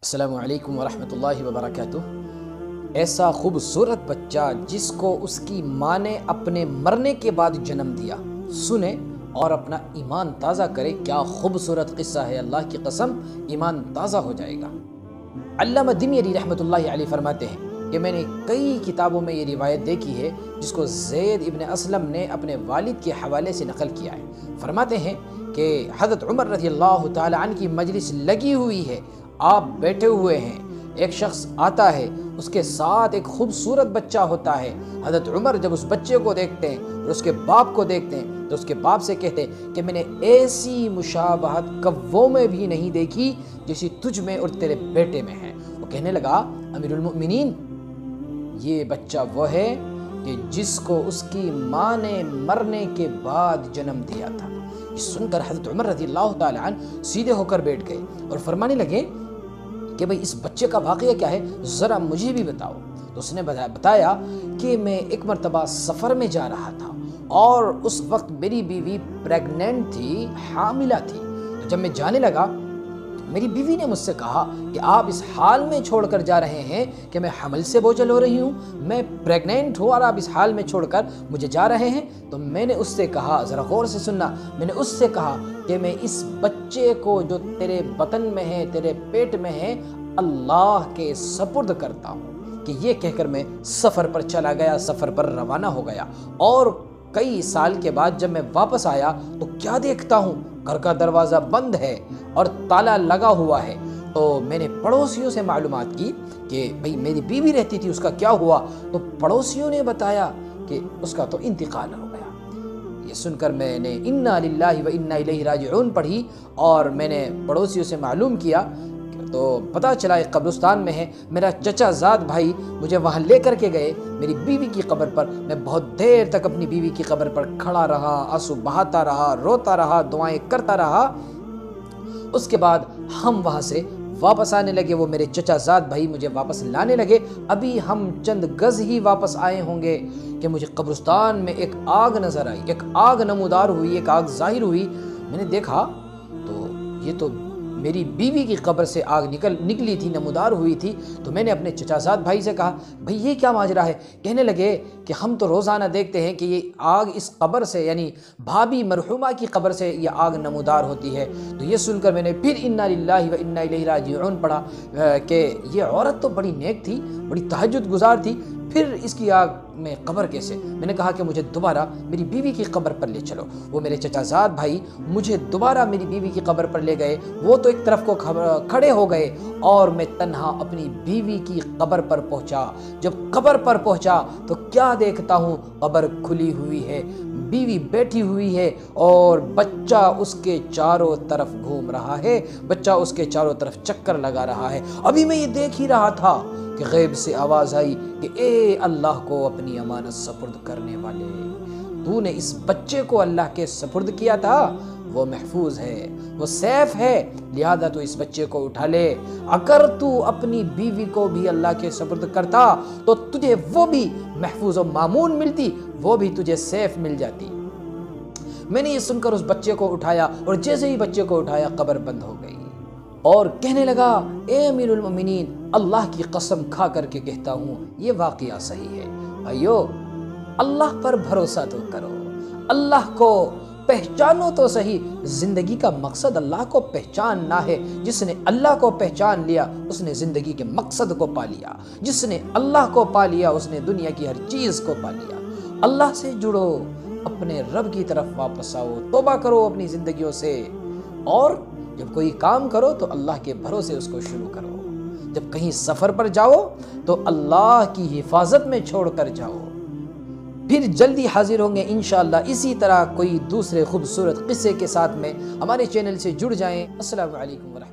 السلام علیکم ورحمۃ اللہ وبرکاتہ۔ ایسا خوبصورت بچہ جس کو اس کی ماں نے اپنے مرنے کے بعد جنم دیا، سنے اور اپنا ایمان تازہ کرے۔ کیا خوبصورت قصہ ہے، اللہ کی قسم ایمان تازہ ہو جائے گا۔ علامہ دميري رحمۃ اللہ علیہ فرماتے ہیں کہ میں نے کئی کتابوں میں یہ روایت دیکھی ہے جس کو زید ابن اسلم نے اپنے والد کے حوالے سے نقل کیا ہے۔ فرماتے ہیں کہ حضرت عمر رضی اللہ تعالی عنہ کی مجلس لگی ہوئی ہے، آپ بیٹھے ہوئے ہیں، ایک شخص آتا ہے، اس کے ساتھ ایک خوبصورت بچہ ہوتا ہے۔ حضرت عمر جب اس بچے کو دیکھتے ہیں اور اس کے باپ کو دیکھتے ہیں تو اس کے باپ سے کہتے ہیں کہ میں نے ایسی مشابہت کبوں میں بھی نہیں دیکھی جیسی تجھ میں اور تیرے بیٹے میں ہے۔ وہ کہنے لگا، امیر المؤمنین، یہ بچہ وہ ہے کہ جس کو اس کی ماں نے مرنے کے بعد جنم دیا تھا۔ یہ سن کر حضرت عمر رضی اللہ تعالی عنہ سیدھے ہو کر بیٹھ گئے اور فرمانے لگے کہ بھئی اس بچے کا واقعہ کیا ہے، ذرا مجھے بھی بتاؤ۔ تو اس نے بتایا کہ میں ایک مرتبہ سفر میں جا رہا تھا اور اس وقت میری بیوی پریگننٹ تھی، حاملہ تھی۔ تو جب میں جانے لگا میری بیوی نے مجھ سے کہا کہ آپ اس حال میں چھوڑ کر جا رہے ہیں کہ میں حمل سے بوجھل ہو رہی ہوں، میں پریگننٹ ہوں اور آپ اس حال میں چھوڑ کر مجھے جا رہے ہیں۔ تو میں نے اس سے کہا، ذرا غور سے سننا، میں نے اس سے کہا کہ میں اس بچے کو جو تیرے بطن میں ہے، تیرے پیٹ میں ہے، اللہ کے سپرد کرتا ہوں کہ یہ کہہ کر میں سفر پر چلا گیا، سفر پر روانہ ہو گیا۔ اور کئی سال کے بعد جب میں واپس آیا تو کیا دیکھتا ہوں، گھر کا دروازہ بند ہے اور تالا لگا ہوا ہے۔ تو میں نے پڑوسیوں سے معلومات کی کہ بھئی میری بیوی رہتی تھی، اس کا کیا ہوا؟ تو پڑوسیوں نے بتایا کہ اس کا تو انتقال ہو گیا۔ یہ سن کر میں نے انا للہ و انا الیہ راجعون پڑھی اور میں نے پڑوسیوں سے معلوم کیا تو پتہ چلا ایک قبرستان میں ہے۔ میرا چچا زاد بھائی مجھے وہاں لے کر کے گئے میری بیوی کی قبر پر۔ میں بہت دیر تک اپنی بیوی کی قبر پر کھڑا رہا، آنسو بہاتا رہا، روتا رہا، دعائیں کرتا رہا۔ اس کے بعد ہم وہاں سے واپس آنے لگے، وہ میرے چچا زاد بھائی مجھے واپس لانے لگے۔ ابھی ہم چند گز ہی واپس آئے ہوں گے کہ مجھے قبرستان میں ایک آگ نظر آئی، ایک آگ نمودار ہوئی، ایک آگ ظاہر ہوئی۔ میں نے دیکھا تو یہ تو میری بیوی کی قبر سے آگ نکلی تھی، نمودار ہوئی تھی۔ تو میں نے اپنے چچا زاد بھائی سے کہا، بھئی یہ کیا ماجرا ہے؟ کہنے لگے کہ ہم تو روزانہ دیکھتے ہیں کہ یہ آگ اس قبر سے، یعنی بھابی مرحومہ کی قبر سے یہ آگ نمودار ہوتی ہے۔ تو یہ سن کر میں نے پھر انا للہ و انا الیہ راجعون پڑھا کہ یہ عورت تو بڑی نیک تھی، بڑی تہجد گزار تھی، پھر اس کی آگ میں قبر کیسے؟ میں نے کہا کہ مجھے دوبارہ میری بیوی کی قبر پر لے چلو۔ وہ میرے چچا زاد بھائی مجھے دوبارہ میری بیوی کی قبر پر لے گئے۔ وہ تو ایک طرف کو کھڑے ہو گئے اور میں تنہا اپنی بیوی کی قبر پر پہنچا۔ جب قبر پر پہنچا تو کیا دیکھتا ہوں، قبر کھلی ہوئی ہے، بیوی بیٹھی ہوئی ہے اور بچہ اس کے چاروں طرف گھوم رہا ہے، بچہ اس کے چاروں طرف چکر لگا رہا ہے۔ ابھی میں یہ دیکھ ہی رہا تھا کہ غیب سے آواز آئی کہ اے اللہ کو اپنی امانت سپرد کرنے والے، تو نے اس بچے کو اللہ کے سپرد کیا تھا، وہ محفوظ ہے، وہ سیف ہے، لہذا تو اس بچے کو اٹھا لے۔ اگر تو اپنی بیوی کو بھی اللہ کے سپرد کرتا تو تجھے وہ بھی محفوظ و مامون ملتی، وہ بھی تجھے سیف مل جاتی۔ میں نے یہ سن کر اس بچے کو اٹھایا اور جیسے ہی بچے کو اٹھایا قبر بند ہو گئی اور کہنے لگا، اے امیر المؤمنین، اللہ کی قسم کھا کر کے کہتا ہوں یہ واقعہ صحیح ہے۔ بھائیو، اللہ پر بھروسہ تو کرو، اللہ کو پہچانو تو صحیح۔ زندگی کا مقصد اللہ کو پہچاننا ہے۔ جس نے اللہ کو پہچان لیا اس نے زندگی کے مقصد کو پا لیا، جس نے اللہ کو پا لیا اس نے دنیا کی ہر چیز کو پا لیا۔ اللہ سے جڑو، اپنے رب کی طرف واپس آؤ، توبہ کرو اپنی زندگیوں سے، اور جب کوئی کام کرو تو اللہ کے بھروسے اس کو شروع کرو۔ جب کہیں سفر پر جاؤ تو اللہ کی حفاظت میں چھوڑ کر جاؤ۔ پھر جلدی حاضر ہوں گے انشاءاللہ اسی طرح کوئی دوسرے خوبصورت قصے کے ساتھ میں۔ ہمارے چینل سے جڑ جائیں۔ السلام علیکم ورحمۃ اللہ۔